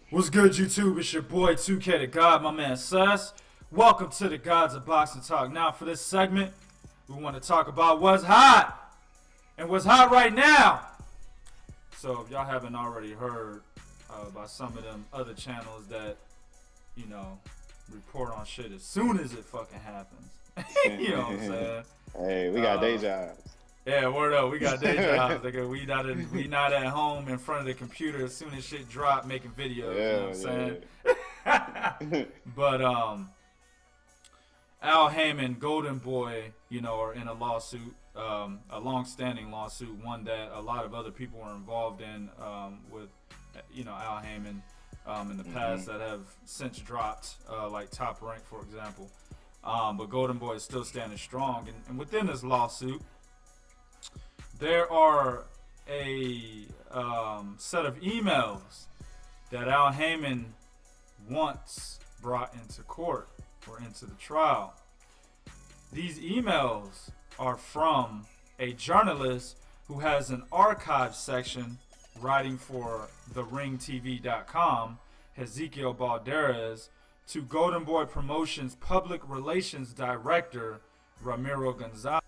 What's good, YouTube? It's your boy 2K the God, my man Sess. Welcome to the Gods of Boxing Talk. Now, for this segment, we want to talk about what's hot and what's hot right now. So, if y'all haven't already heard by some of them other channels that, report on shit as soon as it fucking happens. You know what I'm saying? Hey, we got day jobs. Yeah, word up. We got day jobs. We not at home in front of the computer as soon as shit drop making videos. You know what I'm saying? But Al Heyman, Golden Boy, are in a lawsuit, a long-standing lawsuit, one that a lot of other people were involved in with, Al Heyman in the past that have since dropped, like Top Rank, for example. But Golden Boy is still standing strong. And within this lawsuit, there are a set of emails that Al Heyman once brought into court or into the trial. These emails are from a journalist who has an archive section writing for TheRingTV.com, Ezekiel Balderas, to Golden Boy Promotions Public Relations Director Ramiro Gonzalez.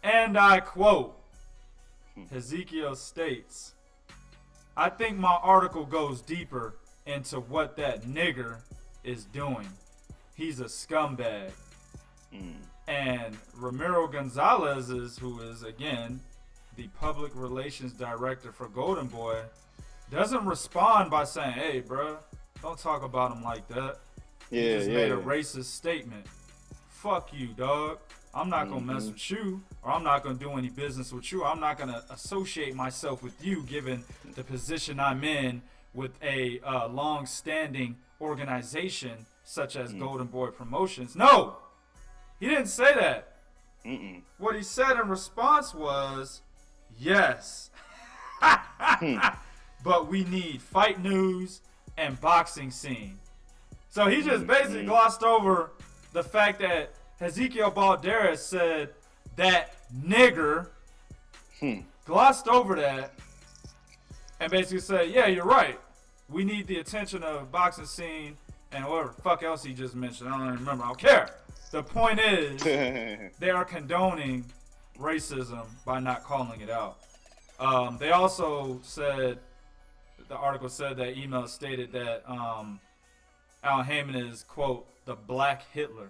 And I quote, Ezekiel states, "I think my article goes deeper into what that nigger is doing. He's a scumbag." And Ramiro Gonzalez, who is, again, the public relations director for Golden Boy, doesn't respond by saying, "Hey, bro, don't talk about him like that." He just made a racist statement. Fuck you, dog. I'm not going to mess with you, or I'm not going to do any business with you. I'm not going to associate myself with you, given the position I'm in with a long-standing organization such as Golden Boy Promotions. No, he didn't say that. What he said in response was, yes, but we need fight news and boxing scene. So he just basically glossed over the fact that Ezekiel Balderas said that nigger, glossed over that, and basically said, yeah, you're right. We need the attention of boxing scene and whatever the fuck else he just mentioned. I don't even remember. I don't care. The point is, they are condoning racism by not calling it out. They also said, the article said that email stated that Al Heyman is, quote, the Black Hitler.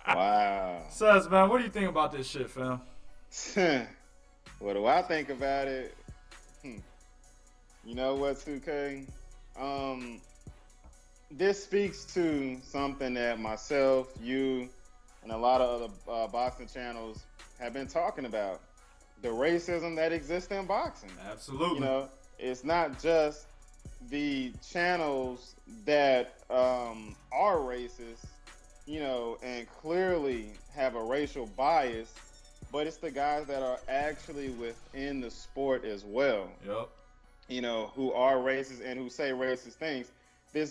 Wow. Says, man, what do you think about this shit, fam? What do I think about it? You know what, 2K? This speaks to something that myself, you, and a lot of other boxing channels have been talking about. The racism that exists in boxing. Absolutely. It's not just the channels that are racist, and clearly have a racial bias, but it's the guys that are actually within the sport as well. Yep. Who are racist and who say racist things. This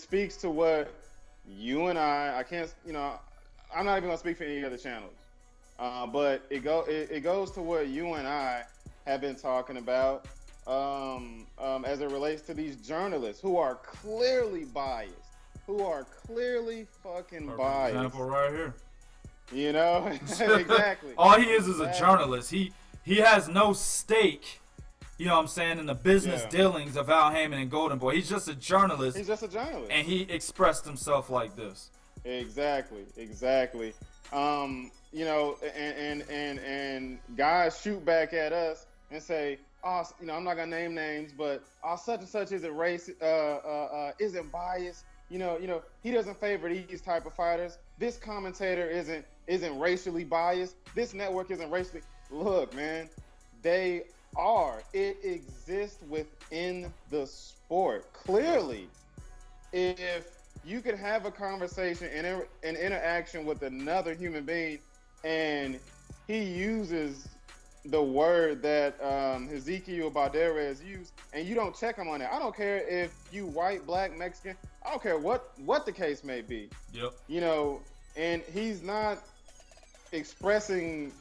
speaks to what you and I can't, I'm not even gonna speak for any other channels. But it goes to what you and I have been talking about as it relates to these journalists who are clearly biased, who are clearly fucking biased. Example right here. Exactly. All he is a journalist. He has no stake, in the business dealings of Al Heyman and Golden Boy. He's just a journalist. And he expressed himself like this. Exactly. And guys shoot back at us and say, "Oh, I'm not gonna name names, but such and such isn't isn't biased. He doesn't favor these type of fighters. This commentator isn't racially biased. This network isn't racially." Look, man, they are. It exists within the sport. Clearly, if you could have a conversation and an interaction with another human being, and he uses the word that Ezekiel Balderas used, and you don't check him on that. I don't care if you white, black, Mexican. I don't care what the case may be. Yep. And he's not expressing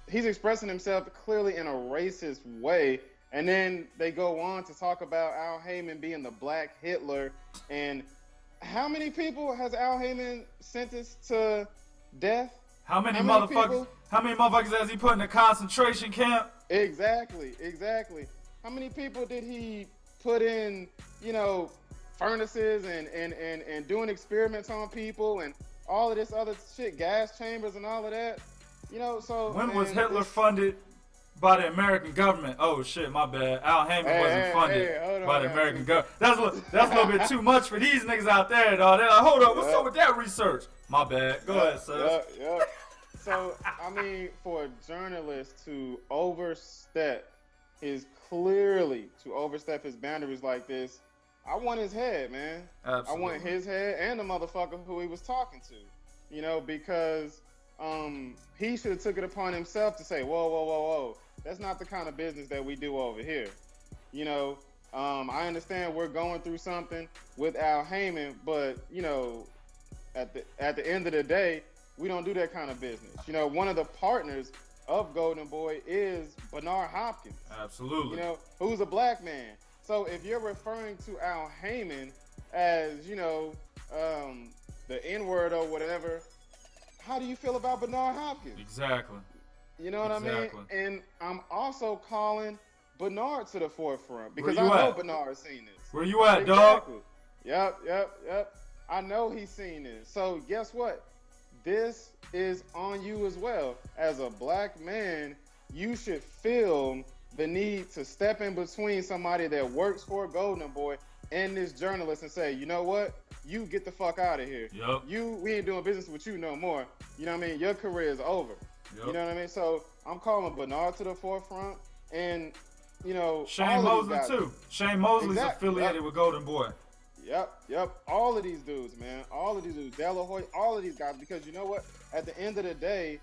himself clearly in a racist way, And then they go on to talk about Al Heyman being the Black Hitler. And how many people has Al Heyman sentenced to death? How many motherfuckers has he put in a concentration camp? Exactly. How many people did he put in, furnaces and doing experiments on people and all of this other shit, gas chambers and all of that? So when was Hitler funded by the American government? Oh shit, my bad. Al Heyman wasn't funded by the American government. That's a little bit too much for these niggas out there, dog. They're like, hold up, what's up with that research? My bad. Go ahead, sir. Yep. So I mean, for a journalist to overstep his boundaries like this, I want his head, man. Absolutely. I want his head and the motherfucker who he was talking to. Because he should have took it upon himself to say, whoa. That's not the kind of business that we do over here. I understand we're going through something with Al Heyman, but, at the end of the day, we don't do that kind of business. One of the partners of Golden Boy is Bernard Hopkins. Absolutely. Who's a black man. So if you're referring to Al Heyman as, the N-word or whatever, how do you feel about Bernard Hopkins? Exactly. You know what I mean? And I'm also calling Bernard to the forefront because I know Bernard's seen this. Where you at, dog? Yep. I know he's seen this. So guess what? This is on you as well. As a black man, you should feel the need to step in between somebody that works for Golden Boy and this journalist and say, you know what? You get the fuck out of here. Yep. We ain't doing business with you no more. You know what I mean? Your career is over. Yep. You know what I mean? So I'm calling Bernard to the forefront, and Shane Mosley too. Shane Mosley's affiliated with Golden Boy. Yep. All of these dudes, man. All of these dudes. De La Hoya, all of these guys. Because you know what? At the end of the day,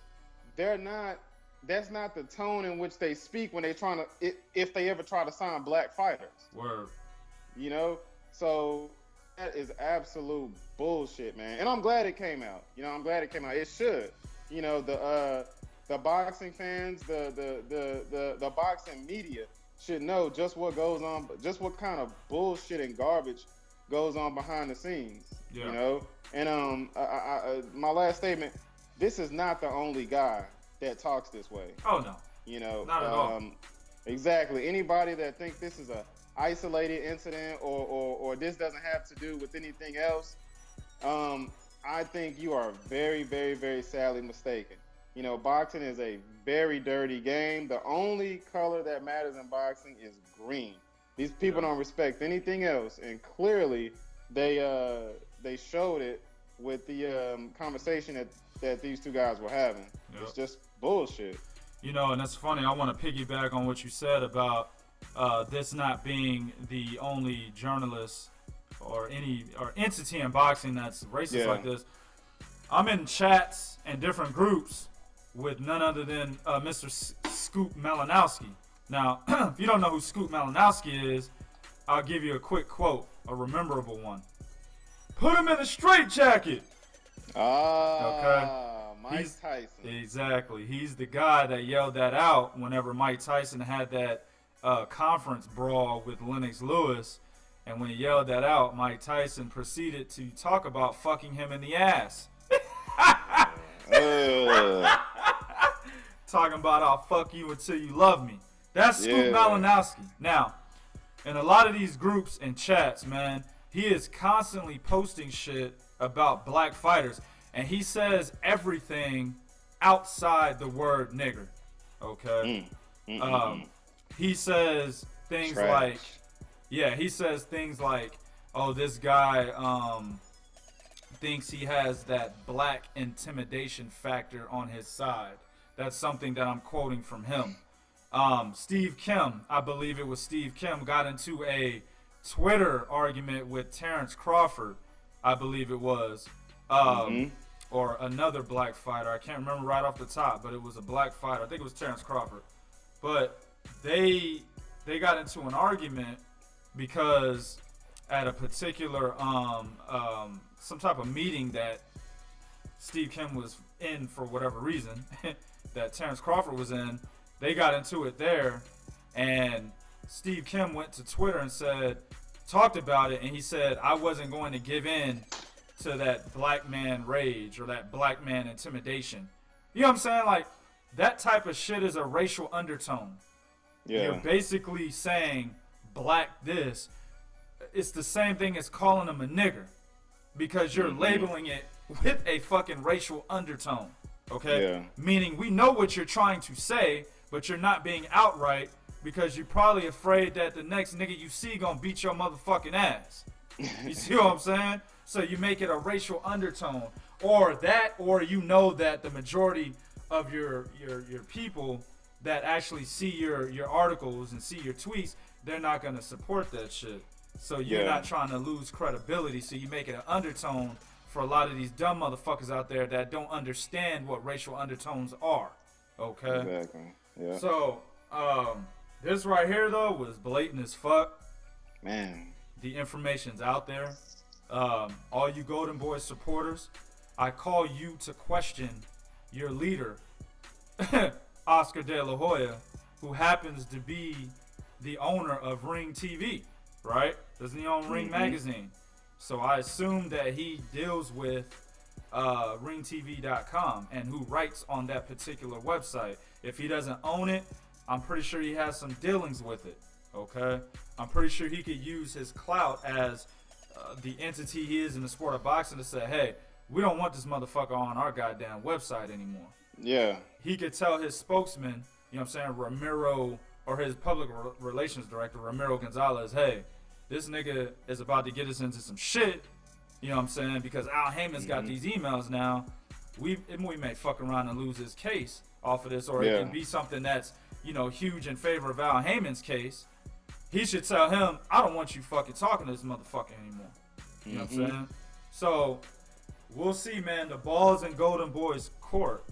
that's not the tone in which they speak when they if they ever try to sign black fighters. Word. So that is absolute bullshit, man. And I'm glad it came out. It should. The boxing fans, the boxing media should know just what goes on, just what kind of bullshit and garbage goes on behind the scenes. Yeah. And my last statement: this is not the only guy that talks this way. Oh no. Not at all. Exactly. Anybody that thinks this is a isolated incident or this doesn't have to do with anything else, I think you are very, very, very sadly mistaken. Boxing is a very dirty game. The only color that matters in boxing is green. These people don't respect anything else, and clearly they showed it with the conversation that these two guys were having. Yep. It's just bullshit. And that's funny. I want to piggyback on what you said about this not being the only journalist or entity in boxing that's racist like this. I'm in chats and different groups with none other than Mr. Scoop Malinowski. Now, if you don't know who Scoop Malinowski is, I'll give you a quick quote, a memorable one. Put him in a straitjacket. Okay. Mike Tyson. Exactly. He's the guy that yelled that out whenever Mike Tyson had that conference brawl with Lennox Lewis. And when he yelled that out, Mike Tyson proceeded to talk about fucking him in the ass. Talking about I'll fuck you until you love me. That's Scoop Malinowski. Now, in a lot of these groups and chats, man, he is constantly posting shit about black fighters. And he says everything outside the word nigger. Okay? He says things like, oh, this guy thinks he has that black intimidation factor on his side. That's something that I'm quoting from him. Steve Kim, I believe it was Steve Kim, got into a Twitter argument with Terrence Crawford, I believe it was. Or another black fighter. I can't remember right off the top, but it was a black fighter. I think it was Terrence Crawford. But they got into an argument because at a particular some type of meeting that Steve Kim was in for whatever reason that Terrence Crawford was in, they got into it there, and Steve Kim went to Twitter and talked about it, and he said, I wasn't going to give in to that black man rage or that black man intimidation. You know what I'm saying? Like, that type of shit is a racial undertone. Yeah. You're basically saying black this. It's the same thing as calling him a nigger, because you're labeling it with a fucking racial undertone. Okay? Yeah. Meaning we know what you're trying to say, but you're not being outright because you're probably afraid that the next nigga you see gonna beat your motherfucking ass. You see what I'm saying? So you make it a racial undertone, or you know that the majority of your people that actually see your articles and see your tweets, they're not gonna support that shit. So you're not trying to lose credibility. So you make it an undertone for a lot of these dumb motherfuckers out there that don't understand what racial undertones are. Okay. Exactly. Yeah. So this right here though was blatant as fuck. Man. The information's out there. All you Golden Boys supporters, I call you to question your leader, Oscar De La Hoya, who happens to be the owner of Ring TV, right? Doesn't he own Ring Magazine? So I assume that he deals with ringtv.com and who writes on that particular website. If he doesn't own it, I'm pretty sure he has some dealings with it, okay? I'm pretty sure he could use his clout as the entity he is in the sport of boxing to say, hey, we don't want this motherfucker on our goddamn website anymore. Yeah. He could tell his spokesman, you know what I'm saying, Ramiro, or his public relations director, Ramiro Gonzalez, hey, this nigga is about to get us into some shit, you know what I'm saying, because Al Heyman's got these emails now. We may fuck around and lose his case off of this, or it can be something that's, you know, huge in favor of Al Heyman's case. He should tell him, I don't want you fucking talking to this motherfucker anymore. You know what I'm saying? So, we'll see, man. The ball's in Golden Boy's court.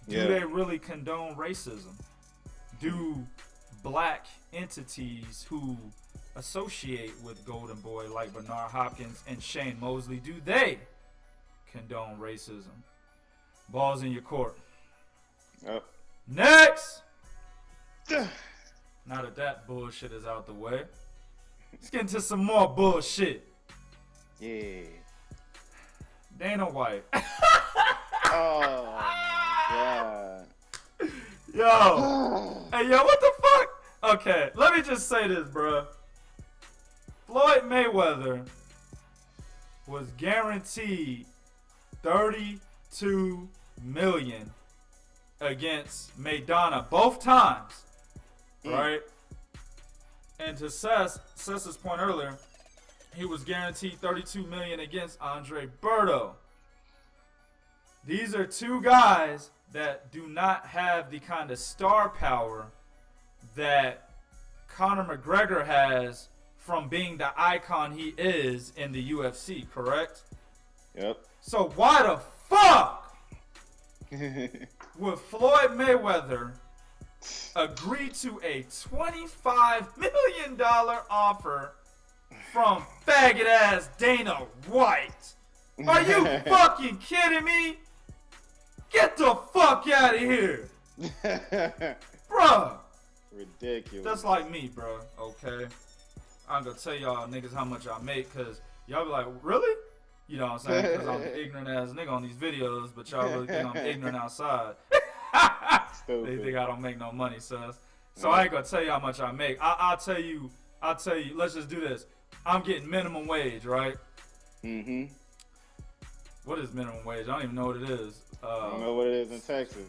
Do they really condone racism? Do black entities who associate with Golden Boy, like Bernard Hopkins and Shane Mosley, do they condone racism? Ball's in your court. Yep. Next! Now that bullshit is out the way, let's get into some more bullshit. Yeah. Dana White. Oh, my God. Yo. Hey, yo, what the fuck? Okay, let me just say this, bro. Floyd Mayweather was guaranteed $32 million against Maidana both times, right? And to Seth's point earlier, he was guaranteed $32 million against Andre Berto. These are two guys that do not have the kind of star power that Conor McGregor has from being the icon he is in the UFC, correct? Yep. So why the fuck would Floyd Mayweather agree to a $25 million offer from faggot ass Dana White? Are you fucking kidding me? Get the fuck out of here. Bruh. Ridiculous. That's like me, bro, okay? I'm gonna tell y'all niggas how much I make, cause y'all be like, really? You know what I'm saying? Cause I'm an ignorant ass nigga on these videos, but y'all really think I'm ignorant outside. They think I don't make no money, sus. So I ain't gonna tell you how much I make. I'll tell you, let's just do this. I'm getting minimum wage, right? Mm-hmm. What is minimum wage? I don't even know what it is. I don't know what it is in Texas.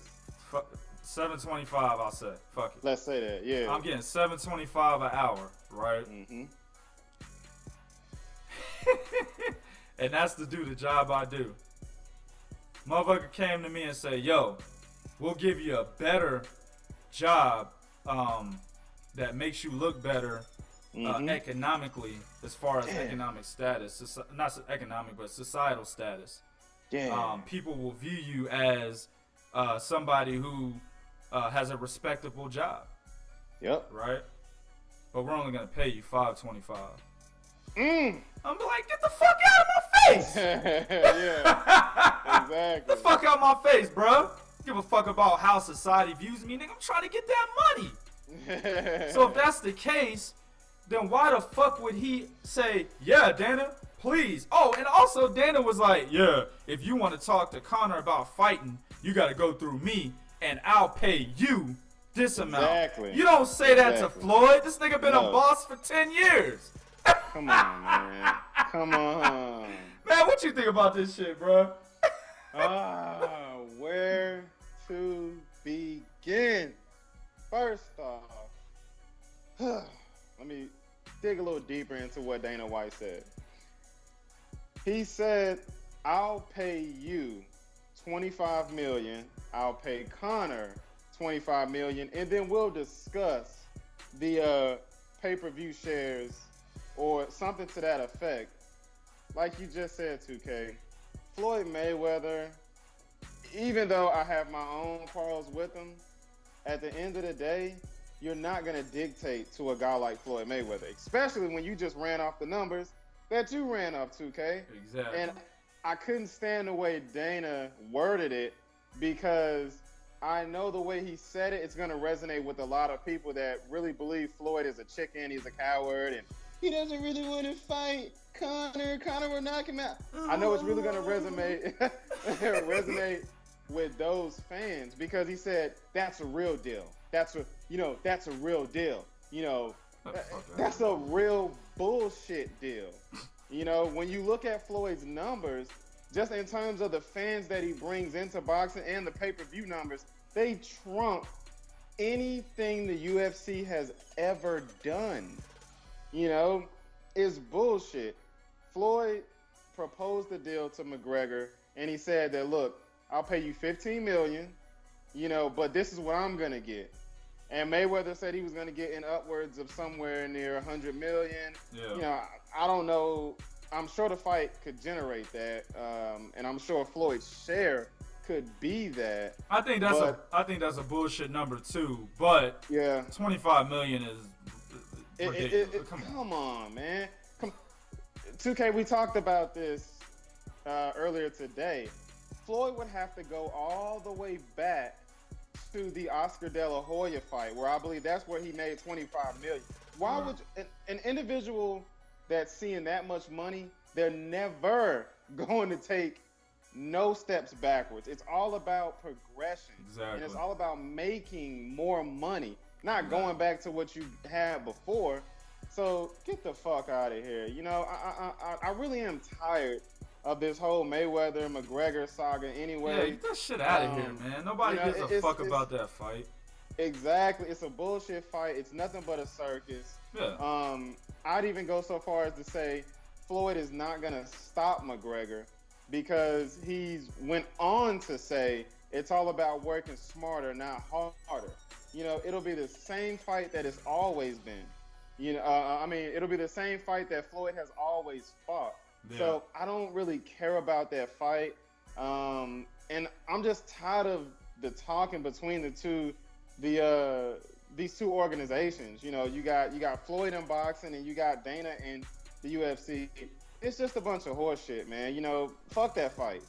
$7.25, I'll say. Fuck it. Let's say that, yeah. I'm getting $7.25 an hour, right? Mm-hmm. And that's to do the job I do. Motherfucker came to me and said, yo, we'll give you a better job that makes you look better economically, as far as economic status. Not economic, but societal status. People will view you as somebody who has a respectable job. Yep. Right? But we're only going to pay you $5.25. I'm like, get the fuck out of my face! Yeah, exactly. Get the fuck out of my face, bro. Give a fuck about how society views me, nigga. I'm trying to get that money. So if that's the case, then why the fuck would he say, yeah, Dana, please? Oh, and also Dana was like, yeah, if you want to talk to Conor about fighting, you got to go through me, and I'll pay you this amount. Exactly. You don't say that to Floyd. This nigga been a boss for 10 years. Come on, man. Come on. Man, what you think about this shit, bro? Where to begin? First off, let me dig a little deeper into what Dana White said. He said, I'll pay you $25 million. I'll pay Conor $25 million, and then we'll discuss the pay-per-view shares or something to that effect. Like you just said, 2K, Floyd Mayweather, even though I have my own quarrels with him, at the end of the day, you're not going to dictate to a guy like Floyd Mayweather, especially when you just ran off the numbers that you ran off, 2K. Exactly. And I couldn't stand the way Dana worded it, because I know the way he said it, it's going to resonate with a lot of people that really believe Floyd is a chicken, he's a coward, and he doesn't really want to fight Conor. Conor will knock him out. I know it's really going to resonate with those fans, because he said that's a real deal. That's a real deal. That's a real bullshit deal. When you look at Floyd's numbers, just in terms of the fans that he brings into boxing and the pay-per-view numbers, they trump anything the UFC has ever done. It's bullshit. Floyd proposed the deal to McGregor, and he said that, look, I'll pay you $15 million, but this is what I'm going to get. And Mayweather said he was going to get in upwards of somewhere near $100 million. Yeah. I don't know. I'm sure the fight could generate that, and I'm sure Floyd's share could be that. I think that's a bullshit number too. But yeah, $25 million is ridiculous. Come on, man. 2K, we talked about this earlier today. Floyd would have to go all the way back to the Oscar De La Hoya fight, where I believe that's where he made $25 million. Why would an individual that's seeing that much money, they're never going to take no steps backwards. It's all about progression. Exactly. And it's all about making more money, not going back to what you had before. So get the fuck out of here. I really am tired of this whole Mayweather-McGregor saga anyway. Yeah, get that shit out of here, man. Nobody gives a fuck about that fight. Exactly. It's a bullshit fight. It's nothing but a circus. Yeah. I'd even go so far as to say Floyd is not going to stop McGregor, because he's went on to say it's all about working smarter, not harder. It'll be the same fight that it's always been. It'll be the same fight that Floyd has always fought. Yeah. So I don't really care about that fight. And I'm just tired of the talking between the two, these two organizations. You got Floyd in boxing, and you got Dana in the UFC. It's just a bunch of horse shit, man. Fuck that fight.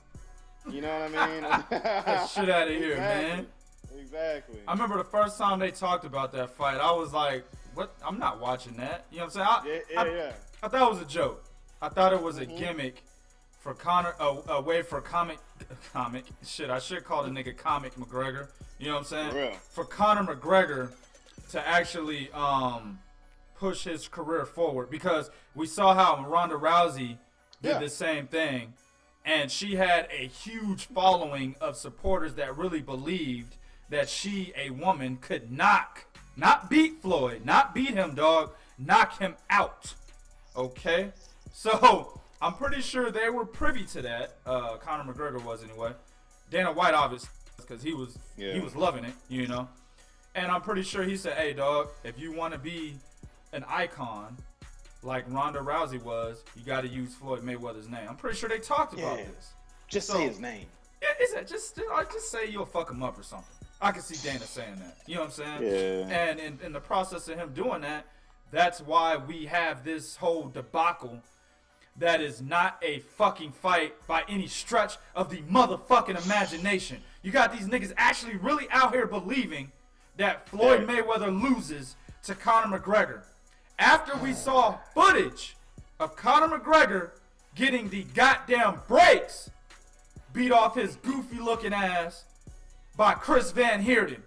You know what I mean? That shit out of here, man. Exactly. I remember the first time they talked about that fight, I was like, what? I'm not watching that. You know what I'm saying? Yeah. I thought it was a joke. I thought it was a gimmick for Conor, a way for comic. Shit, I should call the nigga Comic McGregor. You know what I'm saying? For real. For Conor McGregor to actually push his career forward, because we saw how Ronda Rousey did the same thing, and she had a huge following of supporters that really believed that she, a woman, could not beat Floyd, not beat him, dog, knock him out. Okay? So I'm pretty sure they were privy to that. Conor McGregor was anyway. Dana White, obviously, because he was loving it, And I'm pretty sure he said, "Hey, dog, if you want to be an icon like Ronda Rousey was, you got to use Floyd Mayweather's name." I'm pretty sure they talked about this. Just say his name. Yeah, is it just say you'll fuck him up or something? I can see Dana saying that. You know what I'm saying? Yeah. And in the process of him doing that, that's why we have this whole debacle that is not a fucking fight by any stretch of the motherfucking imagination. You got these niggas actually really out here believing that Floyd Mayweather loses to Conor McGregor. After we saw footage of Conor McGregor getting the goddamn brakes beat off his goofy looking ass by Chris Van Heerden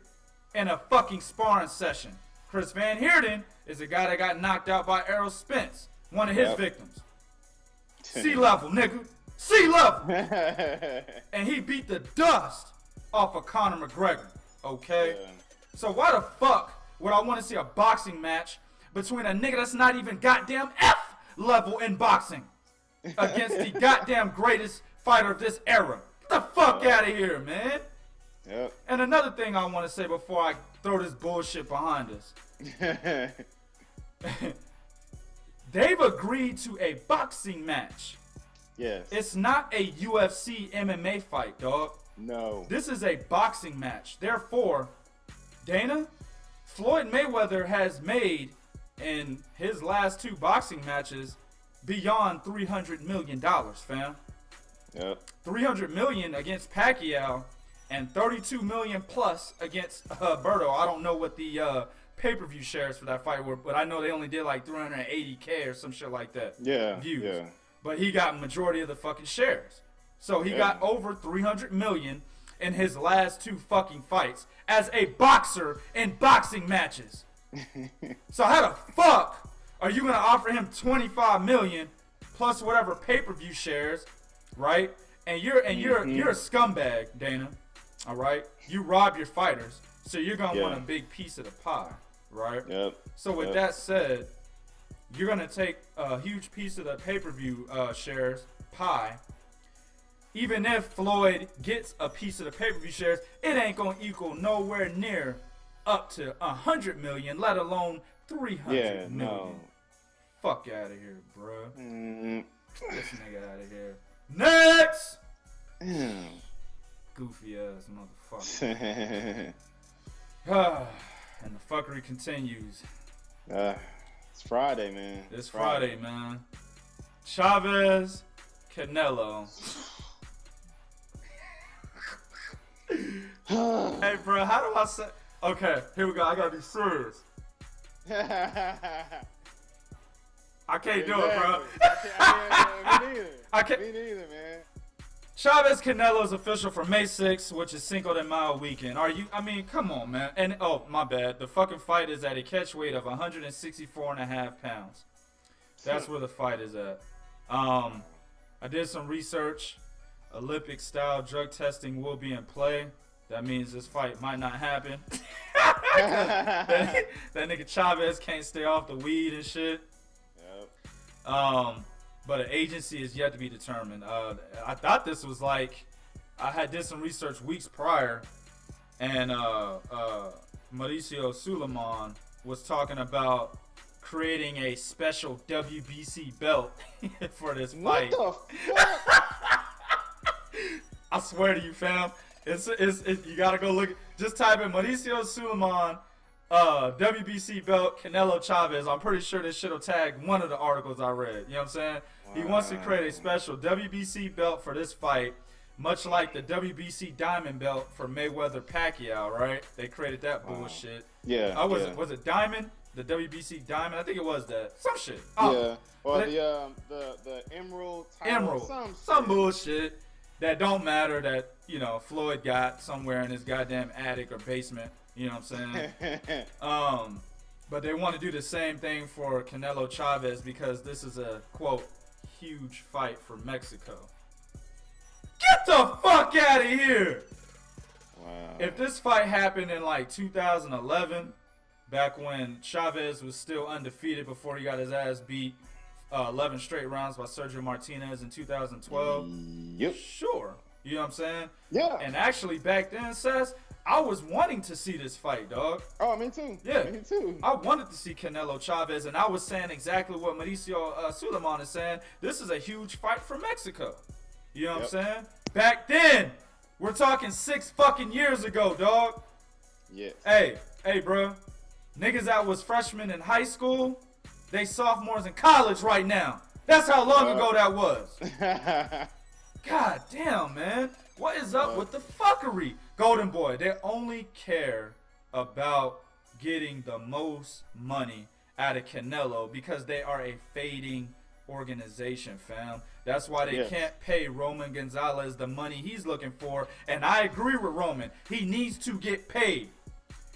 in a fucking sparring session. Chris Van Heerden is a guy that got knocked out by Errol Spence, one of his victims. Sea level, nigga. Sea level. And he beat the dust off of Conor McGregor, okay? Yeah. So why the fuck would I want to see a boxing match between a nigga that's not even goddamn F level in boxing against the goddamn greatest fighter of this era? Get the fuck out of here, man. Yep. And another thing I want to say before I throw this bullshit behind us. They've agreed to a boxing match. Yes. It's not a UFC MMA fight, dog. No. This is a boxing match. Therefore, Dana, Floyd Mayweather has made in his last 2 boxing matches beyond $300 million, fam. Yep. $300 million against Pacquiao and $32 million plus against Berto. I don't know what the pay-per-view shares for that fight were, but I know they only did like 380K or some shit like that. Yeah. Views. Yeah. But he got majority of the fucking shares. So he got over $300 million in his last 2 fucking fights as a boxer in boxing matches. So how the fuck are you gonna offer him $25 million plus whatever pay-per-view shares, right? And you're a scumbag, Dana. All right, you rob your fighters, so you're gonna want a big piece of the pie, right? Yep. So with that said, you're gonna take a huge piece of the pay-per-view shares pie. Even if Floyd gets a piece of the pay-per-view shares, it ain't gonna equal nowhere near up to $100 million, let alone $300 million. No. Fuck out of here, bruh. Get this nigga out of here. Next. Goofy ass motherfucker. And the fuckery continues. It's Friday, man. It's Friday, man. Chavez, Canelo. Hey, bro, how do I say? Okay, here we go. I gotta be serious. I can't do it, bro. Me neither, man. Chavez Canelo is official for May 6th, which is Cinco de Mayo weekend. I mean, come on, man. And, oh, my bad. The fucking fight is at a catch weight of 164.5 pounds. That's where the fight is at. I did some research. Olympic-style drug testing will be in play. That means this fight might not happen. that nigga Chavez can't stay off the weed and shit. Yep. But an agency is yet to be determined. I thought this was like, I did some research weeks prior, and Mauricio Suleiman was talking about creating a special WBC belt for this fight. What the fuck? I swear to you, fam. You gotta go look. Just type in Mauricio Suleiman, WBC belt, Canelo Chavez. I'm pretty sure this shit will tag one of the articles I read. You know what I'm saying? Wow. He wants to create a special WBC belt for this fight, much like the WBC Diamond belt for Mayweather Pacquiao, right? They created that bullshit. Yeah. Was it Diamond? The WBC Diamond? I think it was that. Some shit. Yeah. Or the Emerald title. Some bullshit that don't matter that, you know, Floyd got somewhere in his goddamn attic or basement. You know what I'm saying? But they want to do the same thing for Canelo Chavez because this is a, quote, huge fight for Mexico. Get the fuck out of here! Wow. If this fight happened in like 2011, back when Chavez was still undefeated before he got his ass beat 11 straight rounds by Sergio Martinez in 2012, yep. Sure. You know what I'm saying? Yeah. And actually back then, Sess, I was wanting to see this fight, dog. Oh, me too. Yeah. Me too. I wanted to see Canelo Chavez, and I was saying exactly what Mauricio Suleiman is saying. This is a huge fight for Mexico. You know what I'm saying? Back then, we're talking 6 fucking years ago, dog. Yeah. Hey, bro. Niggas that was freshmen in high school, they sophomores in college right now. That's how long ago that was. God damn, man. What is up with the fuckery? Golden Boy, they only care about getting the most money out of Canelo because they are a fading organization, fam. That's why they can't pay Roman Gonzalez the money he's looking for. And I agree with Roman. He needs to get paid.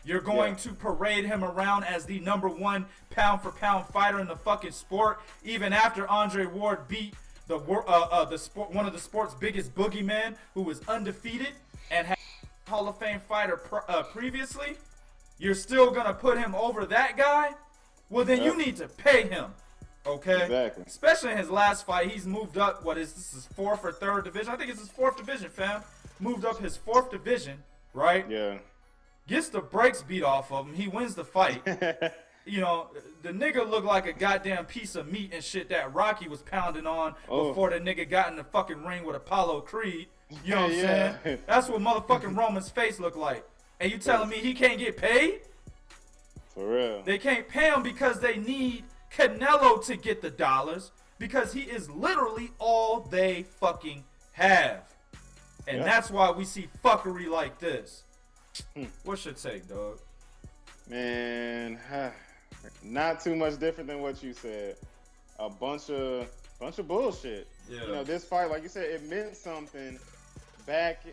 You're going to parade him around as the #1 pound-for-pound fighter in the fucking sport, even after Andre Ward beat one of the sport's biggest boogeymen, who was undefeated and had a Hall of Fame fighter previously. You're still gonna put him over that guy? Well, then you need to pay him, okay? Exactly. Especially in his last fight, he's moved up. What is this? His 4th or 3rd division? I think it's his 4th division, fam. Moved up his 4th division, right? Yeah. Gets the brakes beat off of him. He wins the fight. You know, the nigga looked like a goddamn piece of meat and shit that Rocky was pounding on before the nigga got in the fucking ring with Apollo Creed. You know what I'm saying? That's what motherfucking Roman's face looked like. And you telling me he can't get paid? For real. They can't pay him because they need Canelo to get the dollars, because he is literally all they fucking have. And that's why we see fuckery like this. What's your take, dog? Man, not too much different than what you said. A bunch of bullshit. Yeah. You know, this fight, like you said, it meant something back,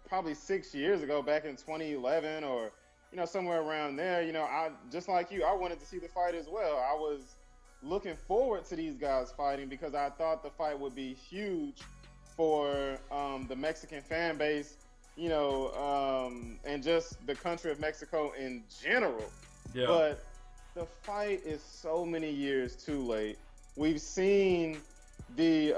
probably 6 years ago, back in 2011 or, somewhere around there. I just like you, I wanted to see the fight as well. I was looking forward to these guys fighting because I thought the fight would be huge for the Mexican fan base, and just the country of Mexico in general. Yeah. But the fight is so many years too late. We've seen the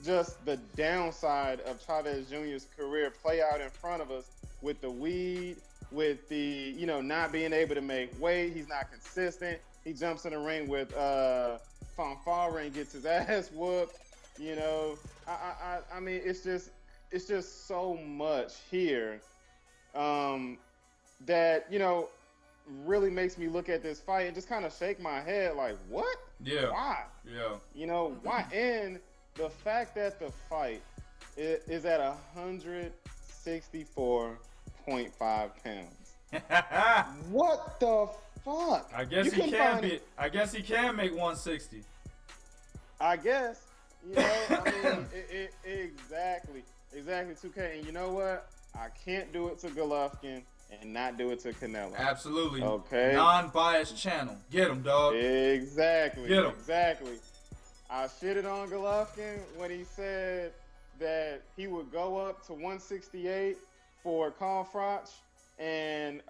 just the downside of Chavez Jr.'s career play out in front of us with the weed, with the not being able to make weight. He's not consistent. He jumps in the ring with fanfare and gets his ass whooped. I mean, it's just so much here that really makes me look at this fight and just kind of shake my head like, what? Yeah. Why? Yeah. Why? And the fact that the fight is at 164.5 pounds. What the fuck? I guess he can be. I guess he can make 160. I guess. I mean, exactly, 2K. And you know what? I can't do it to Golovkin and not do it to Canelo. Absolutely. Okay. Non-biased channel. Get him, dog. Exactly. Get him. Exactly. I shitted on Golovkin when he said that he would go up to 168 for Carl Froch and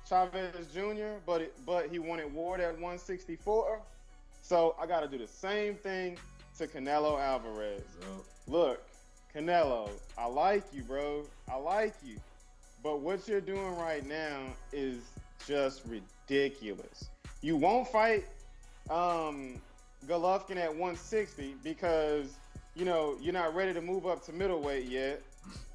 Chavez Jr., but he wanted Ward at 164. So I got to do the same thing to Canelo Alvarez. Look, Canelo, I like you, bro. I like you. But what you're doing right now is just ridiculous. You won't fight Golovkin at 160 because, you're not ready to move up to middleweight yet.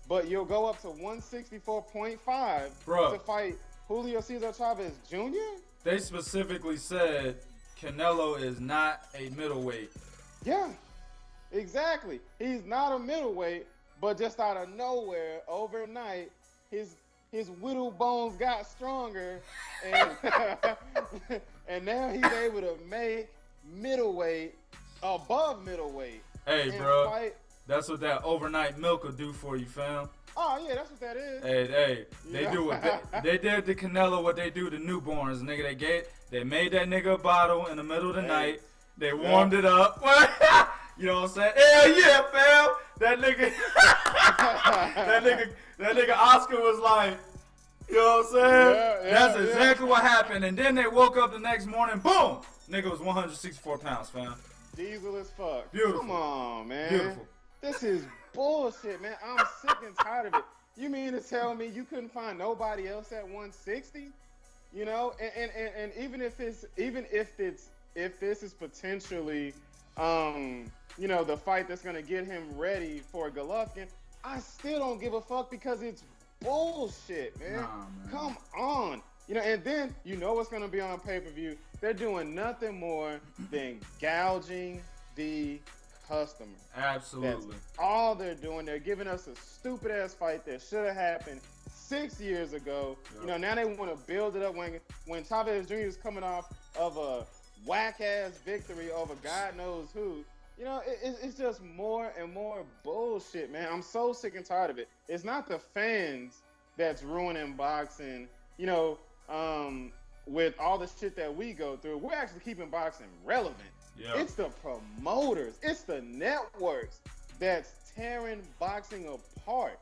But you'll go up to 164.5 to fight Julio Cesar Chavez Jr.? They specifically said Canelo is not a middleweight. Yeah, exactly. He's not a middleweight, but just out of nowhere, overnight, his whittle bones got stronger, and and now he's able to make middleweight above middleweight. Hey, bro, that's what that overnight milk will do for you, fam. Oh yeah, that's what that is. Hey, they do what they did to Canelo what they do to newborns, nigga. They made that nigga a bottle in the middle of the night. They warmed it up. You know what I'm saying? Hell yeah, fam. That nigga Oscar was like, you know what I'm saying? That's exactly what happened. And then they woke up the next morning, boom, nigga was 164 pounds, fam. Diesel as fuck. Beautiful. Come on, man. Beautiful. This is bullshit, man. I'm sick and tired of it. You mean to tell me you couldn't find nobody else at 160? And even if this is potentially the fight that's gonna get him ready for Golovkin, I still don't give a fuck because it's bullshit, man. Nah, man. Come on. And then what's gonna be on pay-per-view. They're doing nothing more than gouging the customer. Absolutely. That's all they're doing. They're giving us a stupid ass fight that should have happened 6 years ago. Now they want to build it up when Chavez Jr. is coming off of a whack ass victory over God knows who. It's just more and more bullshit, man. I'm so sick and tired of it. It's not the fans that's ruining boxing. With all the shit that we go through, we're actually keeping boxing relevant. Yeah. It's the promoters, it's the networks that's tearing boxing apart.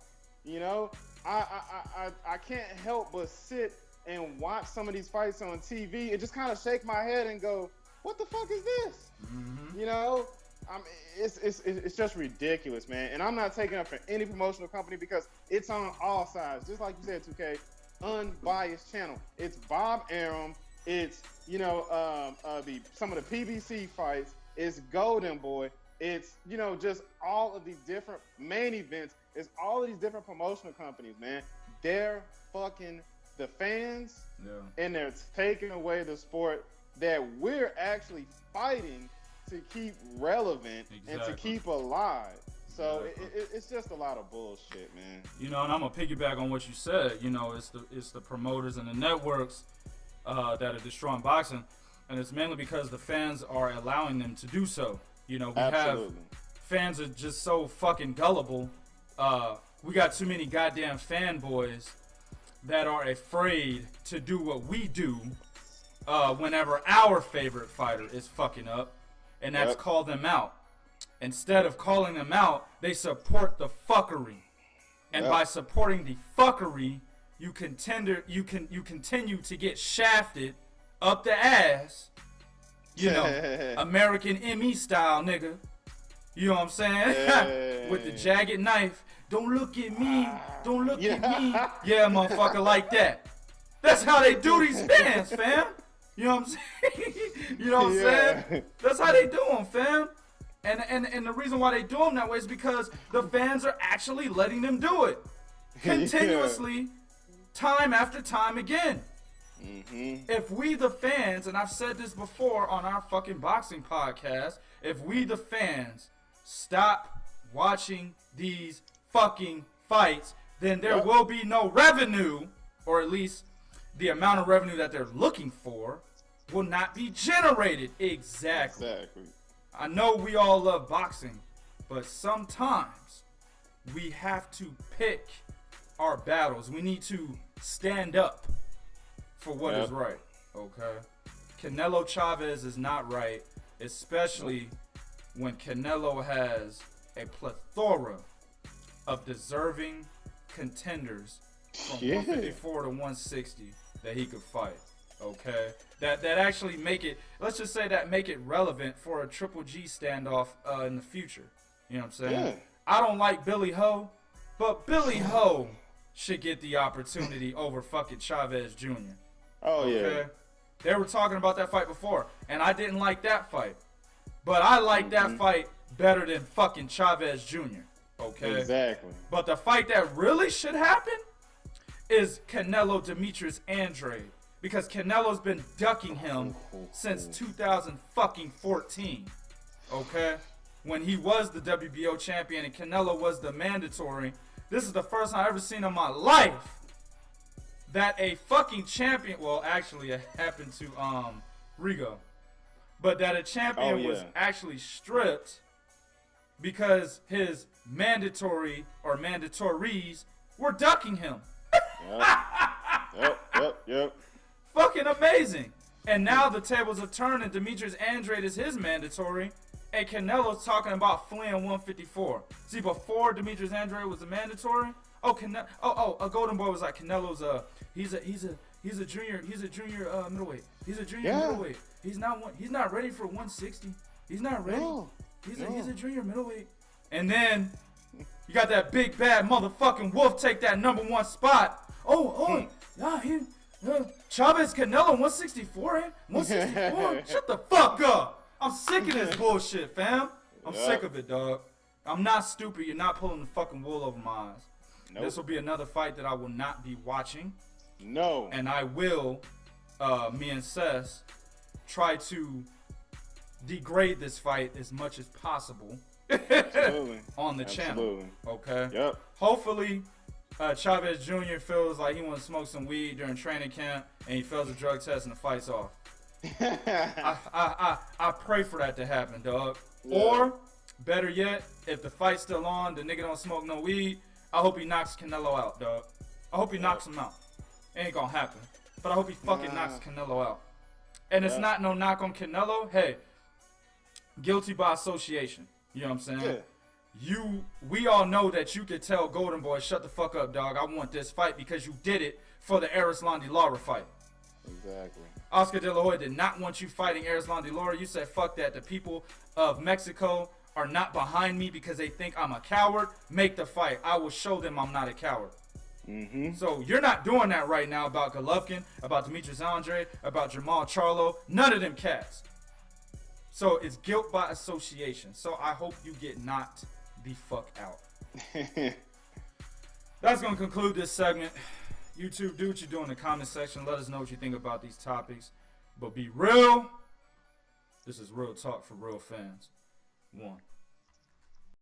I can't help but sit and watch some of these fights on TV and just kind of shake my head and go, "What the fuck is this?" Mm-hmm. It's just ridiculous, man. And I'm not taking up for any promotional company because it's on all sides, just like you said, 2K. Unbiased channel. It's Bob Arum. It's some of the PBC fights. It's Golden Boy. It's just all of these different main events. It's all of these different promotional companies, man. They're fucking the fans, and they're taking away the sport that we're actually fighting to keep relevant and to keep alive. So it's just a lot of bullshit, man. And I'm gonna piggyback on what you said. It's the promoters and the networks that are destroying boxing, and it's mainly because the fans are allowing them to do so. We have fans are just so fucking gullible. We got too many goddamn fanboys that are afraid to do what we do whenever our favorite fighter is fucking up, and that's call them out. Instead of calling them out, they support the fuckery, and by supporting the fuckery, you continue to get shafted up the ass, American ME style, nigga. You know what I'm saying? With the jagged knife. Don't look at me. Don't look at me. Yeah, motherfucker, like that. That's how they do these fans, fam. You know what I'm saying? Saying? That's how they do them, fam. And the reason why they do them that way is because the fans are actually letting them do it continuously, time after time again. Mm-hmm. If we the fans, and I've said this before on our fucking boxing podcast, if we the fans stop watching these fucking fights, then there will be no revenue, or at least the amount of revenue that they're looking for will not be generated. Exactly. I know we all love boxing, but sometimes we have to pick our battles. We need to stand up for what is right, okay? Canelo Chavez is not right, especially when Canelo has a plethora of deserving contenders from 154 to 160 that he could fight, okay? That actually make it, let's just say that make it relevant for a Triple G standoff in the future. You know what I'm saying? Yeah. I don't like Billy Ho, but Billy Ho should get the opportunity over fucking Chavez Jr. Oh, okay? Yeah. They were talking about that fight before, and I didn't like that fight. But I like that fight better than fucking Chavez Jr., okay? Exactly. But the fight that really should happen is Canelo Demetrius Andrade. Because Canelo's been ducking him since 2014, okay? When he was the WBO champion and Canelo was the mandatory. This is the first time I've ever seen in my life that a fucking champion, well, actually it happened to Rigo, but that a champion was actually stripped because his mandatory or mandatories were ducking him. Yep. Fucking amazing. And now the tables have turned and Demetrius Andrade is his mandatory and Canelo's talking about fleeing 154. See, before Demetrius Andrade was a mandatory, a Golden Boy was like, Canelo's he's a junior middleweight. He's a junior middleweight. He's not ready for 160. He's not ready. No. He's a junior middleweight. And then you got that big bad motherfucking Wolf take that #1 spot. Chavez Canelo 164, 164. Shut the fuck up. I'm sick of this bullshit, fam. I'm sick of it, dog. I'm not stupid. You're not pulling the fucking wool over my eyes. Nope. This will be another fight that I will not be watching. No. And I will, me and Sess, try to degrade this fight as much as possible on the channel. Okay? Yep. Hopefully, Chavez Jr. feels like he wants to smoke some weed during training camp, and he fails a drug test and the fight's off. I pray for that to happen, dog. Yeah. Or, better yet, if the fight's still on, the nigga don't smoke no weed, I hope he knocks Canelo out, dog. I hope he knocks him out. It ain't gonna happen. But I hope he fucking knocks Canelo out. And it's not no knock on Canelo. Hey, guilty by association. You know what I'm saying? Yeah. We all know that you could tell Golden Boy, shut the fuck up, dog. I want this fight because you did it for the Erislandy Lara fight. Exactly. Oscar De La Hoya did not want you fighting Erislandy Lara. You said, fuck that. The people of Mexico are not behind me because they think I'm a coward. Make the fight. I will show them I'm not a coward. Mm-hmm. So you're not doing that right now about Golovkin, about Demetrius Andre, about Jamal Charlo. None of them cats. So it's guilt by association. So I hope you get knocked the fuck out. That's going to conclude this segment. YouTube, do what you do in the comment section. Let us know what you think about these topics. But be real. This is real talk for real fans. 1.